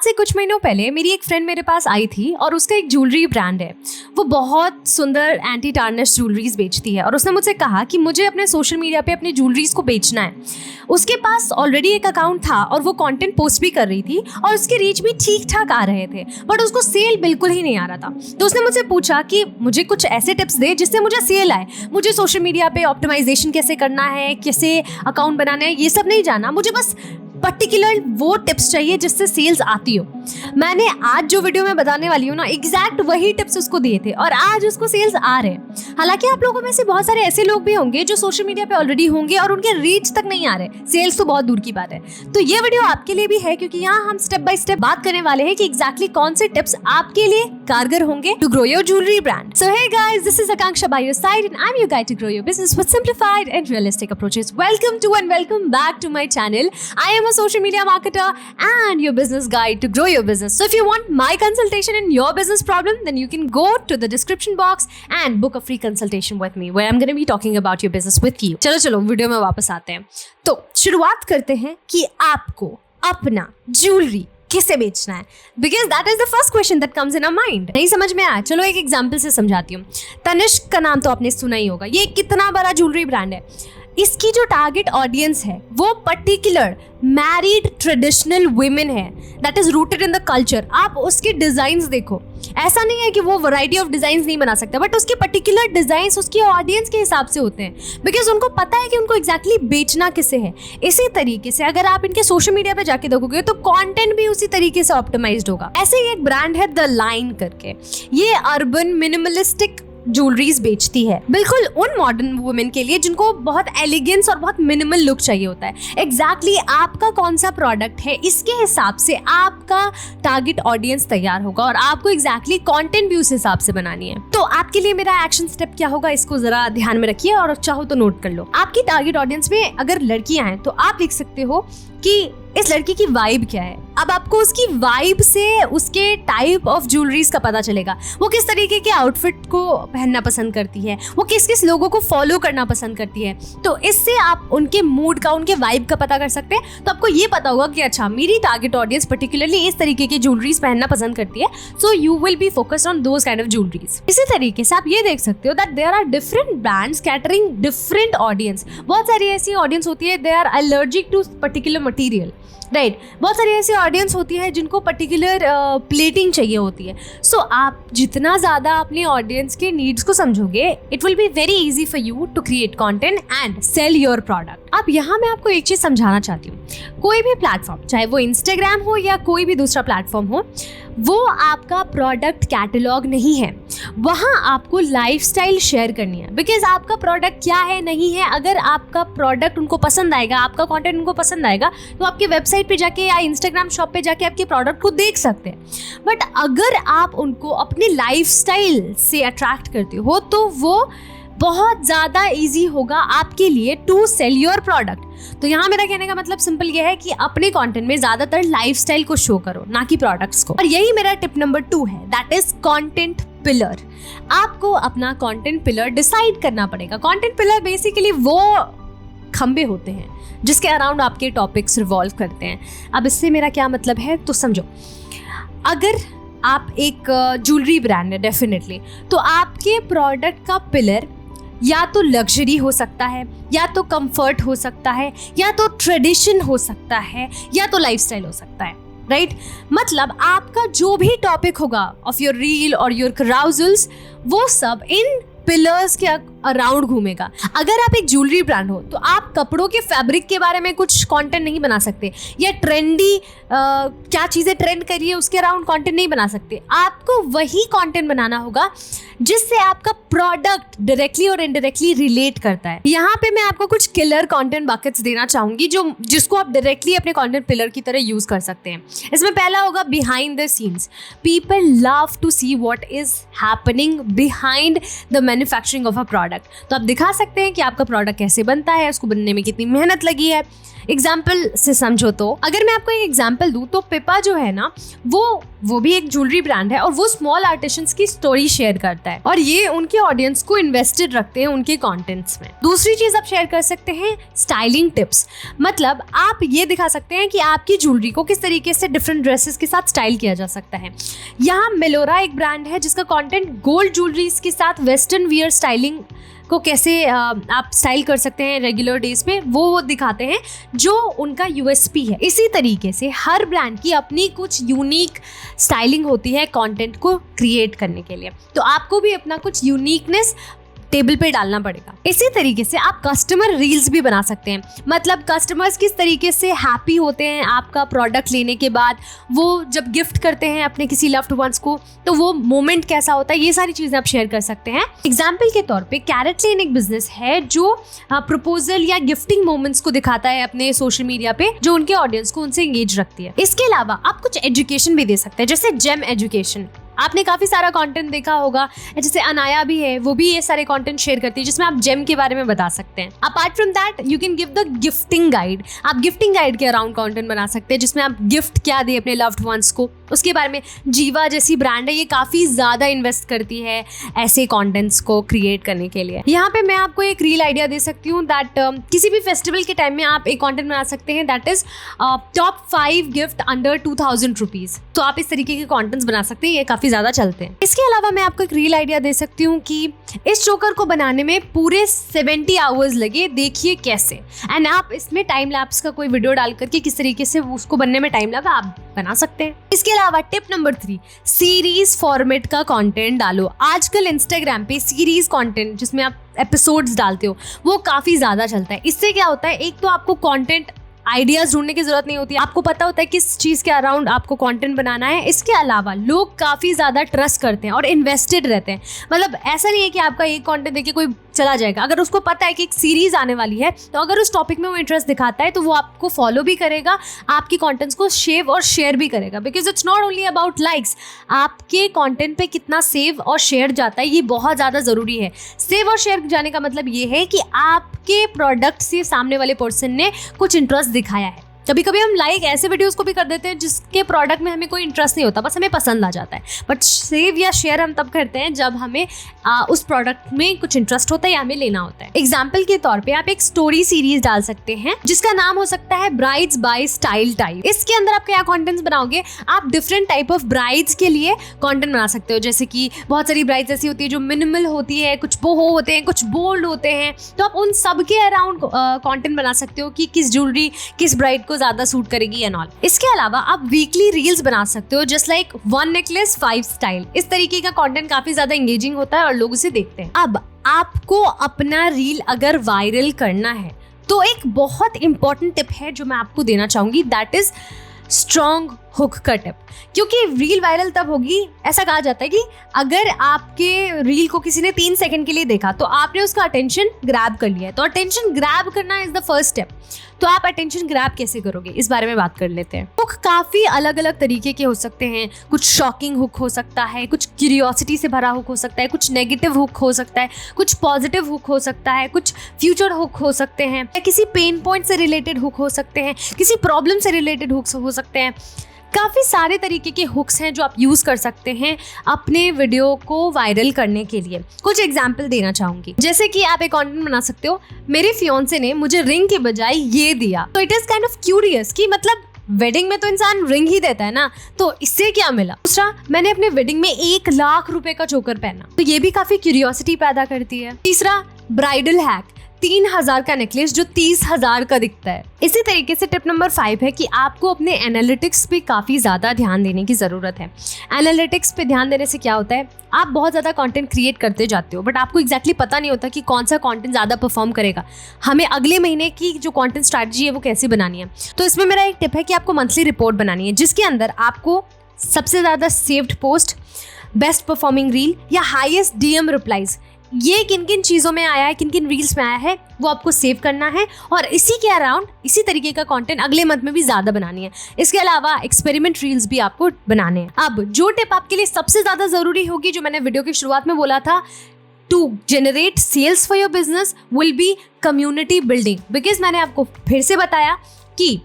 से कुछ महीनों पहले मेरी एक फ्रेंड मेरे पास आई थी और उसका एक ज्वेलरी ब्रांड है। वो बहुत सुंदर एंटी टार्निश ज्वेलरीज बेचती है और उसने मुझसे कहा कि मुझे अपने सोशल मीडिया पे अपनी ज्वेलरीज को बेचना है। उसके पास ऑलरेडी एक अकाउंट था और वो कंटेंट पोस्ट भी कर रही थी और उसके रीच भी ठीक ठाक आ रहे थे, बट उसको सेल बिल्कुल ही नहीं आ रहा था। तो उसने मुझसे पूछा कि मुझे कुछ ऐसे टिप्स दे जिससे मुझे सेल आए। मुझे सोशल मीडिया पे ऑप्टिमाइजेशन कैसे करना है, कैसे अकाउंट बनाना है, ये सब नहीं जाना, मुझे बस पर्टिकुलर वो टिप्स चाहिए जिससे सेल्स आती हो। मैंने आज जो वीडियो में बताने वाली हूँ ना, एग्जैक्ट वही टिप्स उसको दिए थे और आज उसको सेल्स आ रहे हैं। हालांकि आप लोगों में से बहुत सारे ऐसे लोग भी होंगे जो सोशल मीडिया पे ऑलरेडी होंगे और उनके रीच तक नहीं आ रहे, सेल्स तो बहुत दूर की बात है। तो ये वीडियो आपके लिए भी है क्योंकि यहाँ हम स्टेप बाय स्टेप बात करने वाले हैं कि एग्जैक्टली कौन से टिप्स आपके लिए कारगर होंगे to grow your jewellery brand. So hey guys, this is Akanksha by your side and I am your guide to grow your business with simplified and realistic approaches. Welcome to and welcome back to my channel. I am a social media marketer and your business guide to grow your business. So if you want my consultation in your business problem, then you can go to the description box and book a free consultation with me where I'm going to be talking about your business with you. चलो video में वापस आते हैं। तो शुरुआत करते हैं कि आपको अपना ज्वेलरी किसे बेचना है, because that is the first question that comes in a mind. नहीं समझ में आया, चलो एक एग्जाम्पल से समझाती हूँ। तनिष्क का नाम तो आपने सुना ही होगा। ये कितना बड़ा ज्वेलरी ब्रांड है। इसकी जो टारगेट ऑडियंस है वो पर्टिकुलर मैरिड ट्रेडिशनल वुमेन है, that is rooted in the culture. आप उसके डिजाइन्स देखो, ऐसा नहीं है कि वो वैरायटी ऑफ डिजाइन्स नहीं बना सकता, बट उसके पर्टिकुलर डिजाइन्स उसकी ऑडियंस के हिसाब से होते हैं, बिकॉज उनको पता है कि उनको एग्जैक्टली बेचना किसे है। इसी तरीके से अगर आप इनके सोशल मीडिया पे जाके देखोगे तो कंटेंट भी उसी तरीके से ऑप्टिमाइज्ड होगा। ऐसे ही एक ब्रांड है द लाइन करके, ये अर्बन मिनिमलिस्टिक ज्वेलरीज बेचती है, बिल्कुल उन मॉडर्न वुमेन के लिए जिनको बहुत एलिगेंस और बहुत मिनिमल लुक चाहिए होता है। एग्जैक्टली आपका कौन सा प्रोडक्ट है, इसके हिसाब से आपका टारगेट ऑडियंस तैयार होगा और आपको एग्जैक्टली कंटेंट भी उस हिसाब से बनानी है। तो आपके लिए मेरा एक्शन स्टेप क्या होगा, इसको जरा ध्यान में रखिए और चाहो तो नोट कर लो। आपकी टारगेट ऑडियंस में अगर लड़कियां हैं तो आप लिख सकते हो कि इस लड़की की वाइब क्या है। अब आपको उसकी वाइब से उसके टाइप ऑफ ज्वेलरीज का पता चलेगा, वो किस तरीके के आउटफिट को पहनना पसंद करती है, वो किस किस लोगों को फॉलो करना पसंद करती है। तो इससे आप उनके मूड का, उनके वाइब का पता कर सकते हैं। तो आपको ये पता होगा कि अच्छा, मेरी टारगेट ऑडियंस पर्टिकुलरली इस तरीके की ज्वेलरीज पहनना पसंद करती है, so you will be focused on those kind of jewelleries. इसी तरीके से आप ये देख सकते हो that there are different brands catering different audience. बहुत सारी ऐसी ऑडियंस होती है, they are allergic to particular material, right. बहुत सारी ऐसी ऑडियंस होती है जिनको पर्टिकुलर प्लेटिंग चाहिए होती है। सो आप जितना ज़्यादा अपनी ऑडियंस के नीड्स को समझोगे, it will be very easy for you to create content and sell your product. अब यहाँ मैं आपको एक चीज़ समझाना चाहती हूँ। कोई भी प्लेटफॉर्म, चाहे वो इंस्टाग्राम हो या कोई भी दूसरा प्लेटफॉर्म हो, वो आपका प्रोडक्ट कैटलॉग नहीं है। वहाँ आपको लाइफस्टाइल शेयर करनी है, बिकॉज आपका प्रोडक्ट क्या है नहीं है। अगर आपका प्रोडक्ट उनको पसंद आएगा, आपका कंटेंट उनको पसंद आएगा, तो आपके वेबसाइट पे जाके या इंस्टाग्राम शॉप पे जाके आपके प्रोडक्ट को देख सकते हैं। बट अगर आप उनको अपने लाइफस्टाइल से अट्रैक्ट करते हो तो वो बहुत ज़्यादा ईजी होगा आपके लिए टू सेल योर प्रोडक्ट। तो यहाँ मेरा कहने का मतलब सिंपल ये है कि अपने कंटेंट में ज़्यादातर लाइफस्टाइल को शो करो, ना कि प्रोडक्ट्स को। और यही मेरा टिप नंबर 2 है, दैट इज कंटेंट पिलर। आपको अपना कंटेंट पिलर डिसाइड करना पड़ेगा। कंटेंट पिलर बेसिकली वो खंबे होते हैं जिसके अराउंड आपके टॉपिक्स रिवॉल्व करते हैं। अब इससे मेरा क्या मतलब है तो समझो। अगर आप एक ज्वेलरी ब्रांड है डेफिनेटली, तो आपके प्रोडक्ट का पिलर या तो लग्जरी हो सकता है, या तो कंफर्ट हो सकता है, या तो ट्रेडिशन हो सकता है, या तो लाइफस्टाइल हो सकता है, राइट। मतलब आपका जो भी टॉपिक होगा ऑफ योर रील और योर कराउजल्स, वो सब इन पिलर्स के अराउंड घूमेगा। अगर आप एक ज्वेलरी ब्रांड हो तो आप कपड़ों के फैब्रिक के बारे में कुछ कंटेंट नहीं बना सकते, या ट्रेंडी क्या चीज़ें ट्रेंड करी है उसके अराउंड कंटेंट नहीं बना सकते। आपको वही कंटेंट बनाना होगा जिससे आपका प्रोडक्ट डायरेक्टली और इनडायरेक्टली रिलेट करता है। यहाँ पे मैं आपको कुछ किलर कंटेंट बकेट्स देना चाहूँगी जिसको आप डायरेक्टली अपने कंटेंट पिलर की तरह यूज़ कर सकते हैं। इसमें पहला होगा behind the scenes. People love to see what is happening behind the manufacturing of a product. तो आप दिखा सकते हैं कि आपका प्रोडक्ट कैसे बनता है, उसको बनने में कितनी मेहनत लगी है। एग्जाम्पल से समझो तो अगर मैं आपको एक एग्जाम्पल दूं तो पिपा जो है ना वो भी एक ज्वेलरी ब्रांड है और वो स्मॉल आर्टिशंस की स्टोरी शेयर करता है और ये उनके ऑडियंस को इन्वेस्टेड रखते हैं उनके कंटेंट्स में। दूसरी चीज आप शेयर कर सकते हैं स्टाइलिंग टिप्स, मतलब आप ये दिखा सकते हैं कि आपकी ज्वेलरी को किस तरीके से डिफरेंट ड्रेसेस के साथ स्टाइल किया जा सकता है। यहाँ मेलोरा एक ब्रांड है जिसका कंटेंट गोल्ड ज्वेलरीज के साथ वेस्टर्न वियर स्टाइलिंग को कैसे आप स्टाइल कर सकते हैं रेगुलर डेज पे, वो दिखाते हैं जो उनका यूएसपी है। इसी तरीके से हर ब्रांड की अपनी कुछ यूनिक स्टाइलिंग होती है कंटेंट को क्रिएट करने के लिए, तो आपको भी अपना कुछ यूनिकनेस टेबल पे डालना पड़ेगा। इसी तरीके से आप कस्टमर रील्स भी बना सकते हैं, मतलब कस्टमर्स किस तरीके से हैप्पी होते हैं आपका प्रोडक्ट लेने के बाद, वो जब गिफ्ट करते हैं अपने किसी लव्ड वंस को तो वो मोमेंट कैसा होता है, ये सारी चीज़ें आप शेयर कर सकते हैं। एग्जाम्पल के तौर पे कैरेट लेन एक बिजनेस है जो प्रपोजल या गिफ्टिंग मोमेंट्स को दिखाता है अपने सोशल मीडिया पे, जो उनके ऑडियंस को उनसे एंगेज रखती है। इसके अलावा आप कुछ एजुकेशन भी दे सकते हैं, जैसे जेम एजुकेशन। आपने काफ़ी सारा कंटेंट देखा होगा, जैसे अनाया भी है, वो भी ये सारे कंटेंट शेयर करती है जिसमें आप जेम के बारे में बता सकते हैं। Apart from that you can give the gifting guide. आप गिफ्टिंग गाइड के अराउंड कंटेंट बना सकते हैं जिसमें आप गिफ्ट क्या दे अपने लव्ड वंस को, उसके बारे में। जीवा जैसी ब्रांड है, ये काफ़ी ज़्यादा इन्वेस्ट करती है ऐसे कॉन्टेंट्स को क्रिएट करने के लिए। यहाँ पे मैं आपको एक रील आइडिया दे सकती हूँ दैट किसी भी फेस्टिवल के टाइम में आप एक कॉन्टेंट बना सकते हैं that is top 5 gift under 2000 rupees. तो आप इस तरीके के कॉन्टेंट्स बना सकते हैं, ये काफ़ी ज़्यादा चलते हैं। इसके अलावा मैं आपको एक रील आइडिया दे सकती हूँ कि इस चोकर को बनाने में पूरे 70 आवर्स लगे, देखिए कैसे। एंड आप इसमें टाइम लैप्स का कोई वीडियो डाल करके किस तरीके से उसको बनने में टाइम लगा आप बना सकते हैं। इसके अलावा टिप नंबर 3, सीरीज फॉर्मेट का कंटेंट डालो। आजकल इंस्टाग्राम पे सीरीज कंटेंट जिसमें आप एपिसोड्स डालते हो वो काफ़ी ज़्यादा चलता है। इससे क्या होता है, एक तो आपको कंटेंट आइडियाज ढूंढने की जरूरत नहीं होती, आपको पता होता है किस चीज़ के अराउंड आपको कंटेंट बनाना है। इसके अलावा लोग काफ़ी ज़्यादा ट्रस्ट करते हैं और इन्वेस्टेड रहते हैं, मतलब ऐसा नहीं है कि आपका एक कंटेंट देख के कोई चला जाएगा। अगर उसको पता है कि एक सीरीज आने वाली है तो अगर उस टॉपिक में वो इंटरेस्ट दिखाता है तो वो आपको फॉलो भी करेगा, आपकी कंटेंट्स को सेव और शेयर भी करेगा, because it's not only about likes. आपके कंटेंट पे कितना सेव और शेयर जाता है ये बहुत ज़्यादा ज़रूरी है। सेव और शेयर जाने का मतलब ये है कि आपके प्रोडक्ट से सामने वाले पर्सन ने कुछ इंटरेस्ट दिखाया है। कभी कभी हम लाइक ऐसे वीडियोस को भी कर देते हैं जिसके प्रोडक्ट में हमें कोई इंटरेस्ट नहीं होता, बस हमें पसंद आ जाता है। बट सेव या शेयर हम तब करते हैं जब हमें उस प्रोडक्ट में कुछ इंटरेस्ट होता है या हमें लेना होता है। एग्जाम्पल के तौर पे आप एक स्टोरी सीरीज डाल सकते हैं जिसका नाम हो सकता है ब्राइड्स बाय स्टाइल टाइप। इसके अंदर आप क्या कंटेंट्स बनाओगे, आप डिफरेंट टाइप ऑफ ब्राइड्स के लिए कंटेंट बना सकते हो। जैसे कि बहुत सारी ब्राइड्स ऐसी होती है जो मिनिमल होती है, कुछ बोहो होते हैं, कुछ बोल्ड होते हैं, तो आप उन सब के अराउंड कंटेंट बना सकते हो कि किस ज्वेलरी किस ब्राइड को ज्यादा सूट करेगी एंड ऑल। इसके अलावा आप वीकली रील्स बना सकते हो जस्ट लाइक 1 नेकलेस 5 स्टाइल। इस तरीके का कंटेंट काफी ज्यादा एंगेजिंग होता है और लोग उसे देखते हैं। अब आपको अपना रील अगर वायरल करना है तो एक बहुत इंपॉर्टेंट टिप है जो मैं आपको देना चाहूंगी, दैट इज स्ट्रॉन्ग हुक का टिप। क्योंकि रील वायरल तब होगी, ऐसा कहा जाता है कि अगर आपके रील को किसी ने 3 सेकंड के लिए देखा तो आपने उसका अटेंशन ग्रैब कर लिया है। तो अटेंशन ग्रैब करना इज द फर्स्ट स्टेप। तो आप अटेंशन ग्रैब कैसे करोगे इस बारे में बात कर लेते हैं। हुक काफ़ी अलग अलग तरीके के हो सकते हैं। कुछ शॉकिंग हुक हो सकता है, कुछ क्यूरियोसिटी से भरा हुक हो सकता है, कुछ नेगेटिव हुक हो सकता है, कुछ पॉजिटिव हुक हो सकता है, कुछ फ्यूचर हुक हो सकते हैं, किसी पेन पॉइंट से रिलेटेड हुक हो सकते हैं, किसी प्रॉब्लम से रिलेटेड हुक्स हो सकते हैं। काफ़ी सारे तरीके के हुक्स हैं जो आप यूज़ कर सकते हैं अपने वीडियो को वायरल करने के लिए। कुछ एग्जाम्पल देना चाहूँगी, जैसे कि आप एक कंटेंट बना सकते हो, मेरे फियोंसे ने मुझे रिंग के बजाय ये दिया। तो it is kind of curious कि मतलब वेडिंग में तो इंसान रिंग ही देता है ना, तो इससे क्या मिला। दूसरा, मैंने अपने वेडिंग में 1 लाख रुपए का चोकर पहना, तो ये भी काफ़ी क्यूरियोसिटी पैदा करती है। तीसरा, ब्राइडल हैक, 3000 का नेकलेस जो 30,000 का दिखता है। इसी तरीके से टिप नंबर 5 है कि आपको अपने एनालिटिक्स पे काफ़ी ज़्यादा ध्यान देने की ज़रूरत है। एनालिटिक्स पे ध्यान देने से क्या होता है, आप बहुत ज़्यादा कंटेंट क्रिएट करते जाते हो बट आपको एग्जैक्टली पता नहीं होता कि कौन सा कंटेंट ज़्यादा परफॉर्म करेगा, हमें अगले महीने की जो कंटेंट स्ट्रैटेजी है वो कैसे बनानी है। तो इसमें मेरा एक टिप है कि आपको मंथली रिपोर्ट बनानी है जिसके अंदर आपको सबसे ज़्यादा saved post, best performing reel या हाईएस्ट डीएम रिप्लाईज, ये किन किन चीज़ों में आया है, किन किन रील्स में आया है, वो आपको सेव करना है और इसी के अराउंड इसी तरीके का कंटेंट अगले मंथ में भी ज़्यादा बनानी है। इसके अलावा एक्सपेरिमेंट रील्स भी आपको बनाने हैं। अब जो टिप आपके लिए सबसे ज़्यादा ज़रूरी होगी, जो मैंने वीडियो की शुरुआत में बोला था, to generate sales for your business will be community building. Because मैंने आपको फिर से बताया कि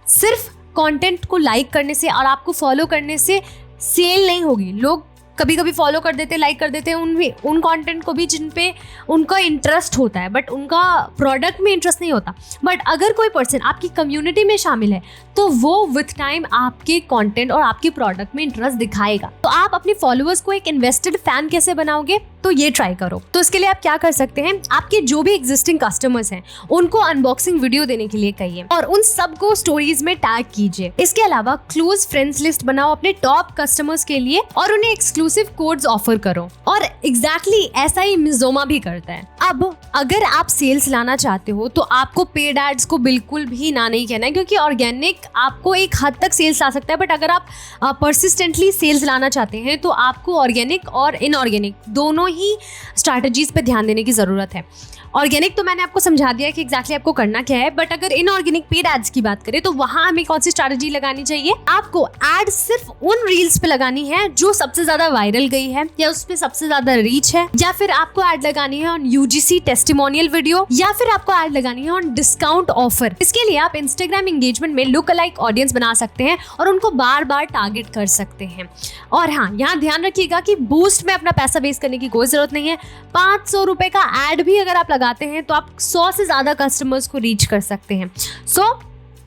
सिर्फ कंटेंट को लाइक करने से और आपको फॉलो करने से सेल नहीं होगी। लोग कभी कभी फॉलो कर देते, लाइक कर देते हैं उन कंटेंट को भी जिन पे उनका इंटरेस्ट होता है, बट उनका प्रोडक्ट में इंटरेस्ट नहीं होता। बट अगर कोई पर्सन आपकी कम्युनिटी में शामिल है तो वो विथ टाइम आपके कंटेंट और आपके प्रोडक्ट में इंटरेस्ट दिखाएगा। तो आप अपने फॉलोअर्स को एक इन्वेस्टेड फैन कैसे बनाओगे, तो ये ट्राई करो। तो इसके लिए आप क्या कर सकते हैं, आपके जो भी एग्जिस्टिंग कस्टमर्स हैं उनको अनबॉक्सिंग वीडियो देने के लिए कहिए और उन सबको स्टोरीज में टैग कीजिए। इसके अलावा क्लोज फ्रेंड्स लिस्ट बनाओ अपने टॉप कस्टमर्स के लिए और उन्हें एक्सक्लूसिव कोड्स ऑफर करो। और एग्जैक्टली ऐसा ही मिजोमा भी करता है। अब अगर आप सेल्स लाना चाहते हो तो आपको पेड एड्स को बिल्कुल भी ना नहीं कहना है, क्योंकि ऑर्गेनिक आपको एक हद तक सेल्स ला सकता है, बट अगर आप परसिस्टेंटली सेल्स लाना चाहते हैं तो आपको ऑर्गेनिक और इनऑर्गेनिक दोनों ही स्ट्रैटेजीज पे ध्यान देने की ज़रूरत है। ऑर्गेनिक तो मैंने आपको समझा दिया कि एग्जैक्टली आपको करना क्या है, बट अगर इनऑर्गेनिक पेड एड्स की बात करें तो वहां हमें कौन सी स्ट्रैटेजी लगानी चाहिए। आपको एड सिर्फ उन रील्स पे लगानी है जो सबसे ज्यादा वायरल गई है या उस पे सबसे ज्यादा रीच है, या फिर आपको एड लगानी है ऑन यूजीसी टेस्टिमोनियल वीडियो, या फिर आपको एड लगानी है ऑन डिस्काउंट ऑफर। इसके लिए आप इंस्टाग्राम एंगेजमेंट में लुक अलाइक ऑडियंस बना सकते हैं और उनको बार बार टारगेट कर सकते हैं। और हाँ, यहाँ ध्यान रखिएगा कि बूस्ट में अपना पैसा वेस्ट करने की कोई जरूरत नहीं है। 500 रुपए का एड भी अगर आप लगाते हैं तो आप 100 से ज्यादा कस्टमर्स को रीच कर सकते हैं। सो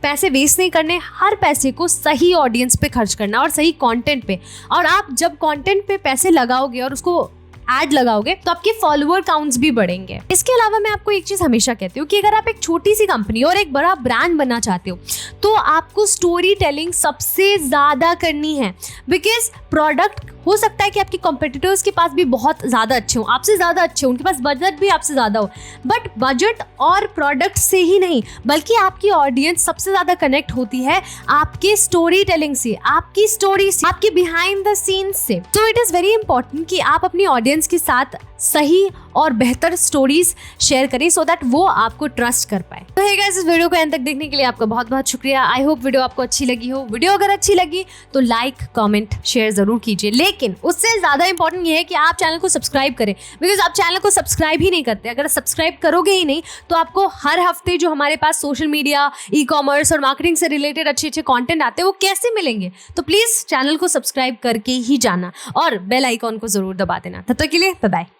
पैसे वेस्ट नहीं करने, हर पैसे को सही ऑडियंस पे खर्च करना और सही कंटेंट पे। और आप जब कंटेंट पे पैसे लगाओगे और उसको एड लगाओगे तो आपके फॉलोअर काउंट्स भी बढ़ेंगे। इसके अलावा मैं आपको एक चीज हमेशा कहती हूँ कि अगर आप एक छोटी सी कंपनी और एक बड़ा ब्रांड बनना चाहते हो तो आपको स्टोरी टेलिंग सबसे ज्यादा करनी है। बिकॉज प्रोडक्ट हो सकता है कि आपके कॉम्पिटिटर्स के पास भी बहुत ज़्यादा अच्छे हो, आपसे ज़्यादा अच्छे हो, उनके पास बजट भी आपसे ज़्यादा हो, बट बजट और प्रोडक्ट से ही नहीं बल्कि आपकी ऑडियंस सबसे ज़्यादा कनेक्ट होती है आपके स्टोरी टेलिंग से, आपकी स्टोरी से, आपके बिहाइंड द सीन्स से। तो इट इज़ वेरी इंपॉर्टेंट कि आप अपनी ऑडियंस के साथ सही और बेहतर स्टोरीज शेयर करें सो दैट वो आपको ट्रस्ट कर पाए। तो हे गाइस, इस वीडियो को एंड तक देखने के लिए आपका बहुत बहुत शुक्रिया। आई होप वीडियो आपको अच्छी लगी हो। वीडियो अगर अच्छी लगी तो लाइक, कमेंट, शेयर जरूर कीजिए, लेकिन उससे ज्यादा इंपॉर्टेंट ये है कि आप चैनल को सब्सक्राइब करें। बिकॉज आप चैनल को सब्सक्राइब ही नहीं करते। अगर सब्सक्राइब करोगे ही नहीं तो आपको हर हफ्ते जो हमारे पास सोशल मीडिया, ई कॉमर्स और मार्केटिंग से रिलेटेड अच्छे अच्छे कॉन्टेंट आते हैं वो कैसे मिलेंगे। तो प्लीज चैनल को सब्सक्राइब करके ही जाना और बेल आइकॉन को जरूर दबा देना। तब तक के लिए बाय बाय।